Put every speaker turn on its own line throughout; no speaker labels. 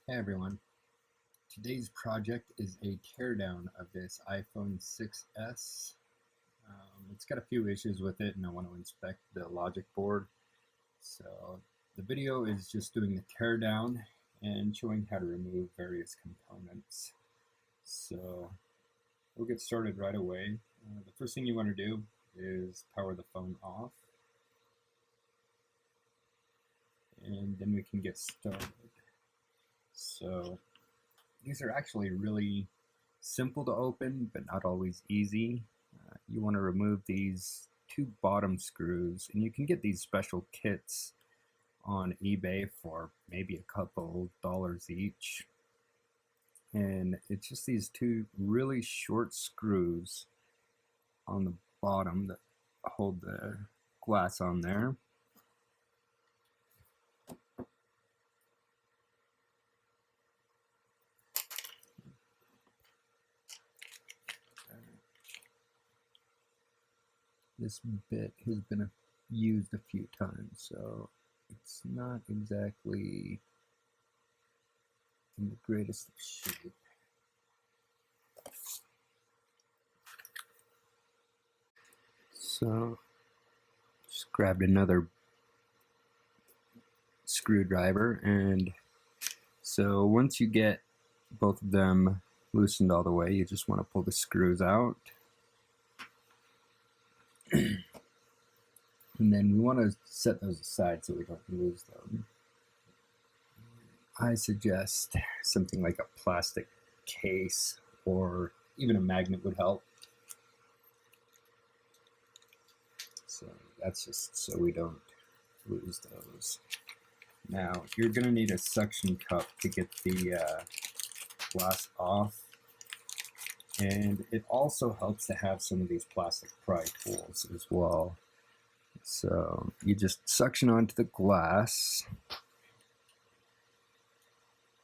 Hey everyone, today's project is a teardown of this iPhone 6s. It's got a few issues with it and I want to inspect the logic board. So the video is just doing the teardown and showing how to remove various components. So we'll get started right away. The first thing you want to do is power the phone off, and then we can get started. So these are actually really simple to open, but not always easy. You want to remove these two bottom screws, and you can get these special kits on eBay for maybe a couple dollars each. And it's just these two really short screws on the bottom that hold the glass on there. This bit has been used a few times, so it's not exactly in the greatest of shape. So just grabbed another screwdriver, and so once you get both of them loosened all the way, you just want to pull the screws out. And then we want to set those aside so we don't lose them. I suggest something like a plastic case or even a magnet would help. So that's just so we don't lose those. Now you're going to need a suction cup to get the glass off, and it also helps to have some of these plastic pry tools as well. So you just suction onto the glass,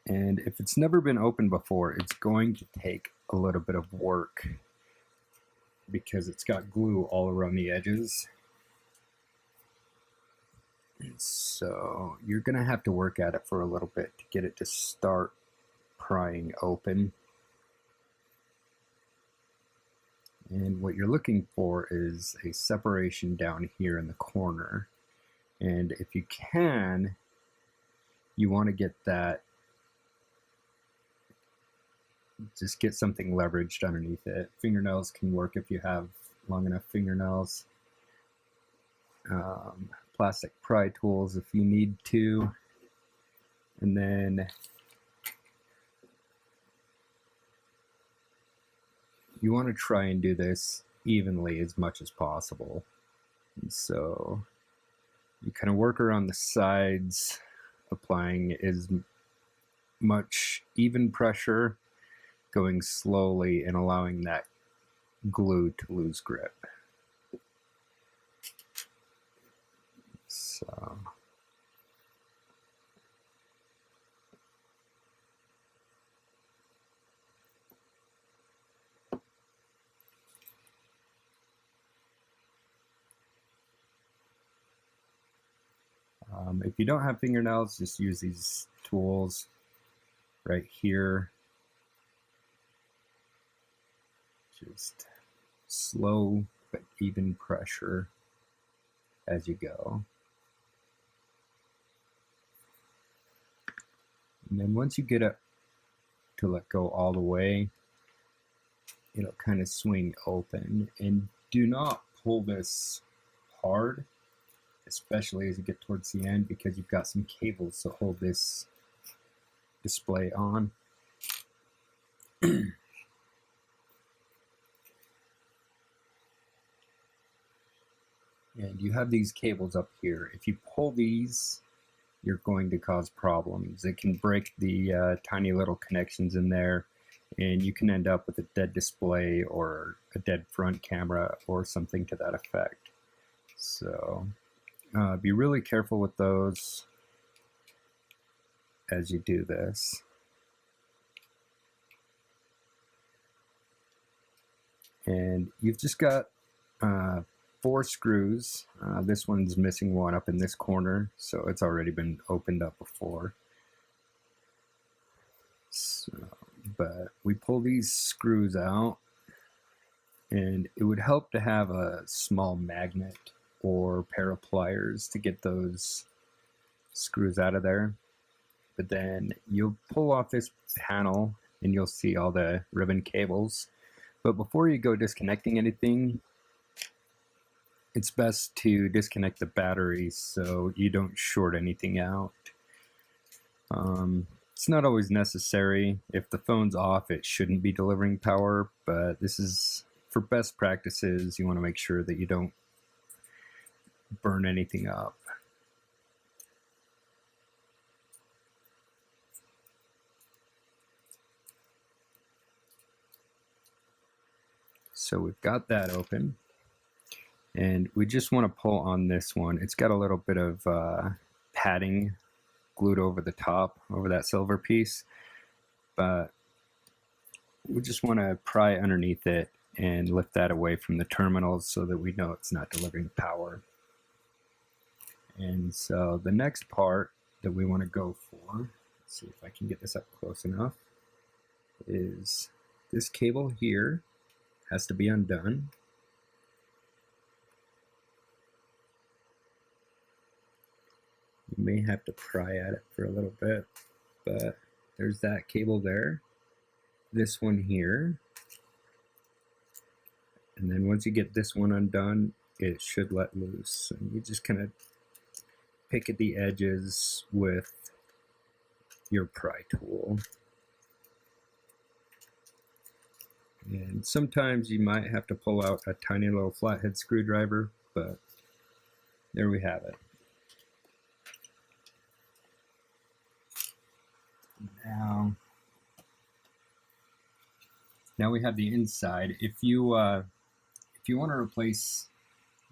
and if it's never been opened before, it's going to take a little bit of work because it's got glue all around the edges. So you're going to have to work at it for a little bit to get it to start prying open. And what you're looking for is a separation down here in the corner. And if you can, you want to get that, just get something leveraged underneath it. Fingernails can work if you have long enough fingernails. Plastic pry tools if you need to. And then you want to try and do this evenly as much as possible. And so you kind of work around the sides, applying as much even pressure, going slowly and allowing that glue to lose grip. So if you don't have fingernails, just use these tools right here. Just slow but even pressure as you go. And then once you get it to let go all the way, it'll kind of swing open. And do not pull this hard, especially as you get towards the end, because you've got some cables to hold this display on. And you have these cables up here. If you pull these, you're going to cause problems. It can break the tiny little connections in there, and you can end up with a dead display or a dead front camera or something to that effect. So be really careful with those as you do this. And you've just got 4 screws. This one's missing one up in this corner, so it's already been opened up before. but we pull these screws out, and it would help to have a small magnet or pair of pliers to get those screws out of there. But then you'll pull off this panel and you'll see all the ribbon cables. But before you go disconnecting anything, it's best to disconnect the battery so you don't short anything out. It's not always necessary. If the phone's off, it shouldn't be delivering power, but this is for best practices. You want to make sure that you don't burn anything up. So we've got that open, and we just want to pull on this one. It's got a little bit of padding glued over the top, over that silver piece, but we just want to pry underneath it and lift that away from the terminals so that we know it's not delivering power. And so the next part that we want to go for, let's see if I can get this up close enough, is this cable here has to be undone. You may have to pry at it for a little bit, but there's that cable there. This one here. And then once you get this one undone, it should let loose. And you just kind of pick at the edges with your pry tool. And sometimes you might have to pull out a tiny little flathead screwdriver, but there we have it. Now we have the inside. If you want to replace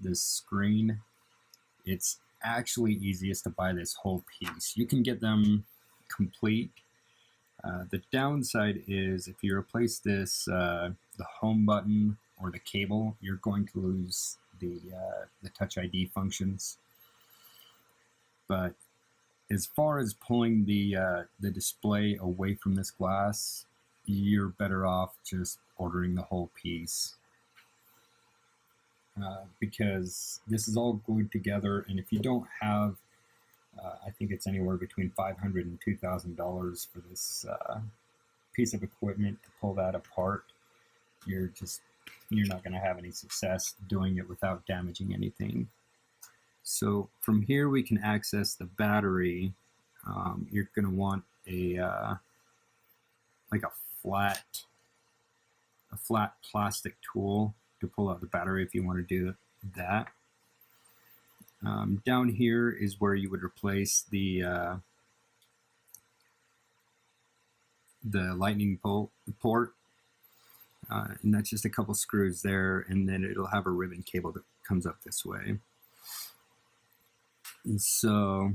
this screen, it's actually easiest to buy this whole piece. You can get them complete. The downside is if you replace this, the home button or the cable, you're going to lose the Touch ID functions. But as far as pulling the display away from this glass, you're better off just ordering the whole piece. Because this is all glued together, and if you don't have, I think it's anywhere between $500 and $2,000 for this piece of equipment to pull that apart, you're not going to have any success doing it without damaging anything. So from here we can access the battery. You're going to want a flat plastic tool to pull out the battery if you want to do that. Down here is where you would replace the lightning port, and that's just a couple screws there, and then it'll have a ribbon cable that comes up this way. And so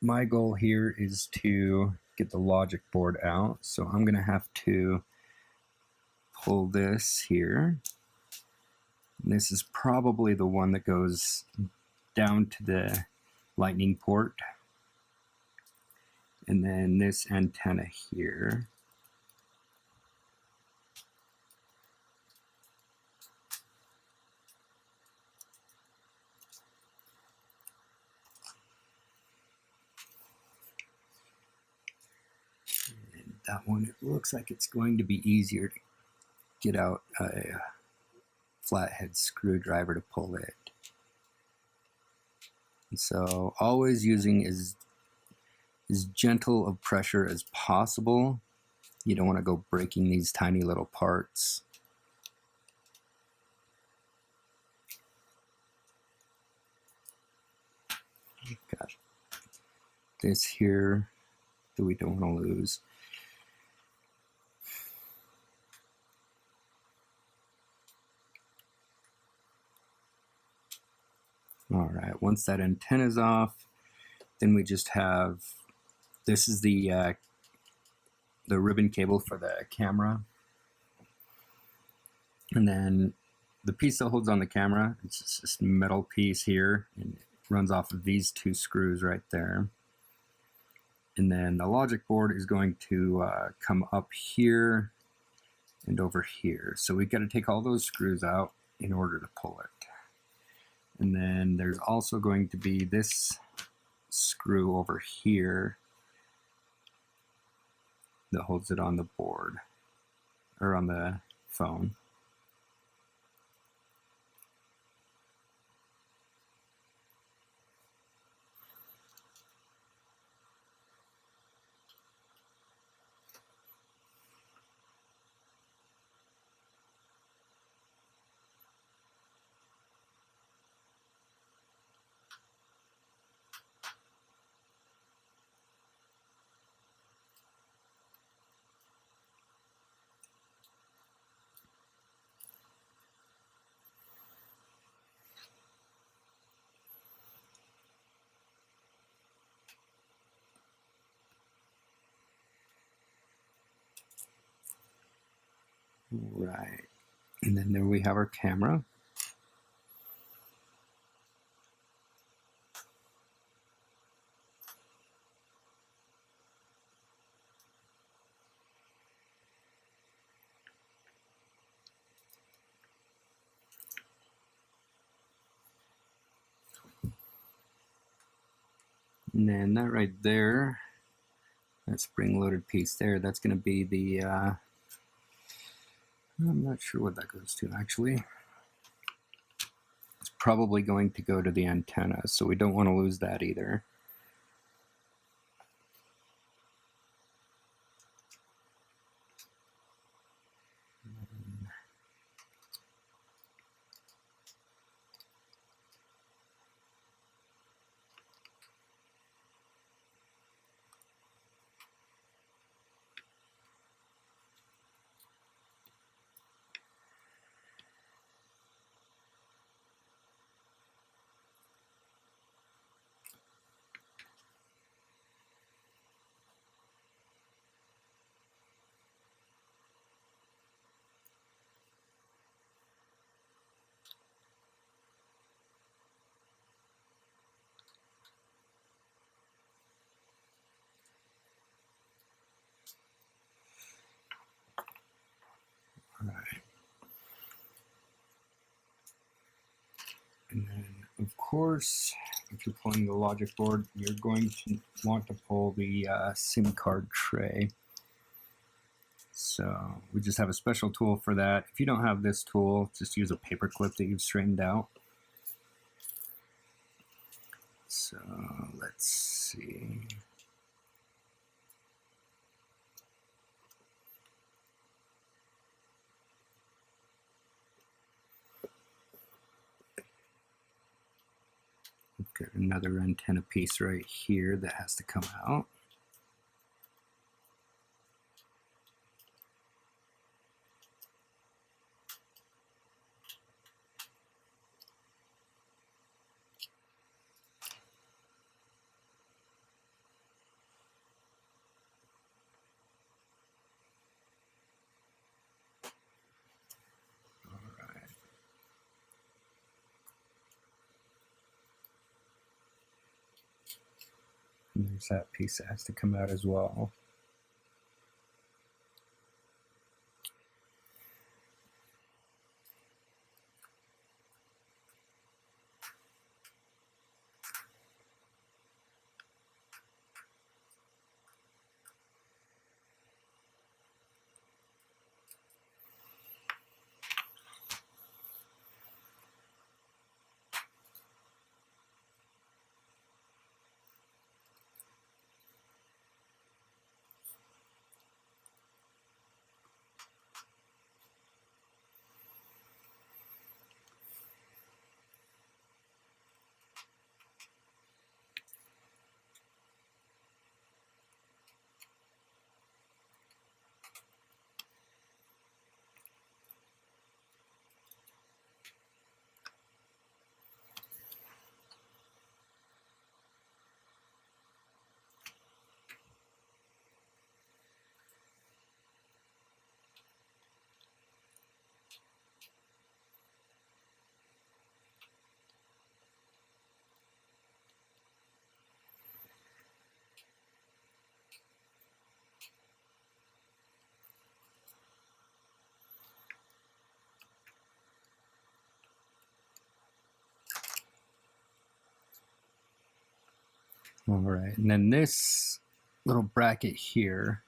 my goal here is to get the logic board out, so I'm going to have to pull this here. And this is probably the one that goes down to the lightning port. And then this antenna here. And that one, it looks like it's going to be easier to get out a flathead screwdriver to pull it. And so always using as gentle of pressure as possible. You don't want to go breaking these tiny little parts. Got this here that we don't want to lose. All right, once that antenna's off, then we just have, this is the ribbon cable for the camera. And then the piece that holds on the camera, it's just this metal piece here, and it runs off of these two screws right there. And then the logic board is going to come up here and over here. So we've got to take all those screws out in order to pull it. And then there's also going to be this screw over here that holds it on the board or on the phone. Right, and then there we have our camera. And then that right there, that spring-loaded piece there, that's going to be the, I'm not sure what that goes to actually. It's probably going to go to the antenna, so we don't want to lose that either. All right. And then, of course, if you're pulling the logic board, you're going to want to pull the SIM card tray. So we just have a special tool for that. If you don't have this tool, just use a paper clip that you've straightened out. So let's see. We've got another antenna piece right here that has to come out. And there's that piece that has to come out as well. All right, and then this little bracket here,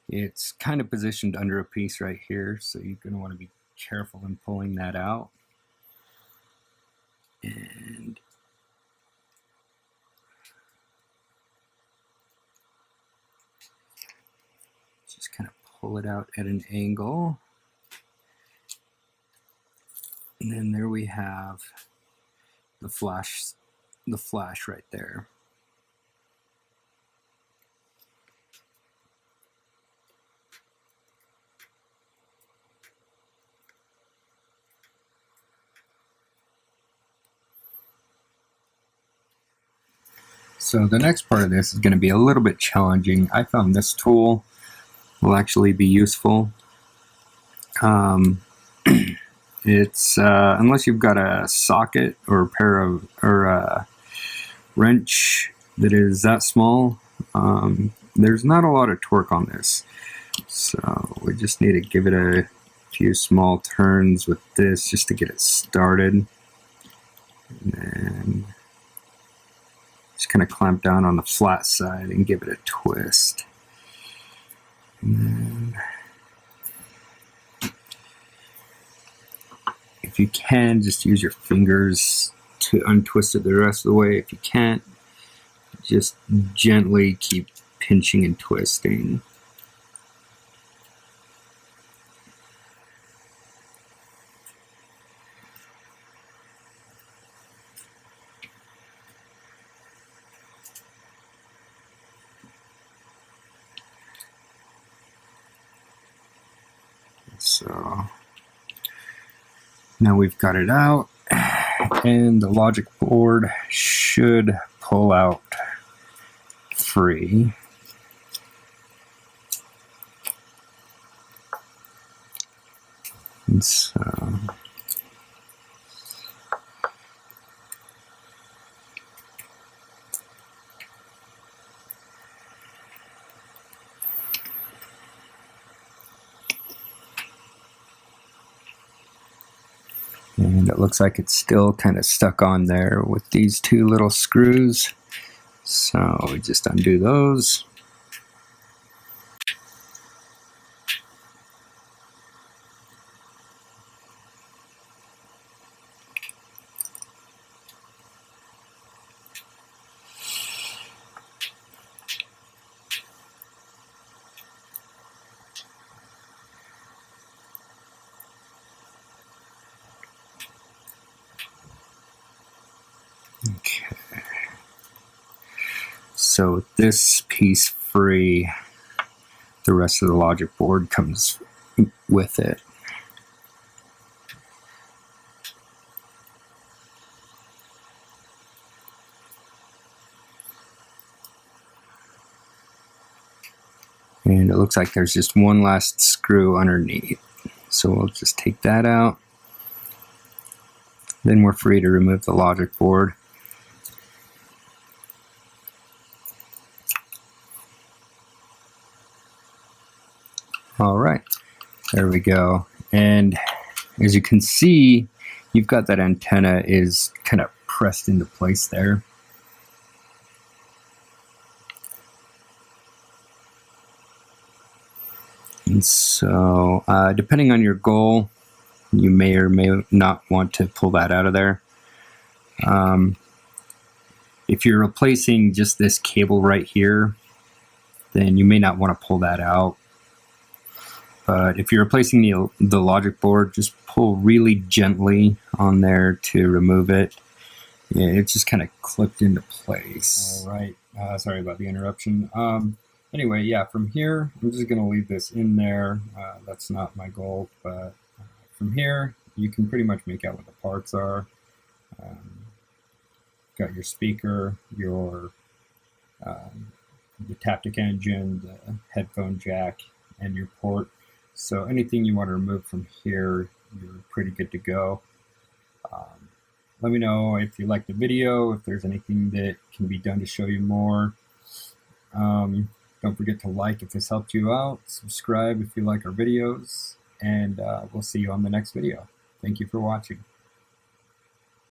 it's kind of positioned under a piece right here, so you're going to want to be careful in pulling that out. And just kind of pull it out at an angle. And then there we have the flash right there. So the next part of this is going to be a little bit challenging. I found this tool will actually be useful. It's unless you've got a socket or a wrench that is that small, there's not a lot of torque on this. So we just need to give it a few small turns with this just to get it started. And then just kind of clamp down on the flat side and give it a twist. And then if you can, just use your fingers to untwist it the rest of the way. If you can't, just gently keep pinching and twisting. So now we've got it out, and the logic board should pull out free. And so and it looks like it's still kind of stuck on there with these two little screws. So we just undo those. Okay. So with this piece free, the rest of the logic board comes with it. And it looks like there's just one last screw underneath. So we'll just take that out. Then we're free to remove the logic board. All right, there we go. And as you can see, you've got that antenna is kind of pressed into place there. And so, depending on your goal, you may or may not want to pull that out of there. If you're replacing just this cable right here, then you may not want to pull that out. But if you're replacing the logic board, just pull really gently on there to remove it. Yeah, it's just kind of clipped into place. All right, sorry about the interruption. Anyway, yeah, from here, I'm just going to leave this in there. That's not my goal, but from here, you can pretty much make out what the parts are. Got your speaker, your the Taptic engine, the headphone jack, and your port. So anything you want to remove from here, you're pretty good to go. Let me know if you like the video, if there's anything that can be done to show you more. Don't forget to like if this helped you out, subscribe if you like our videos, and we'll see you on the next video. Thank you for watching.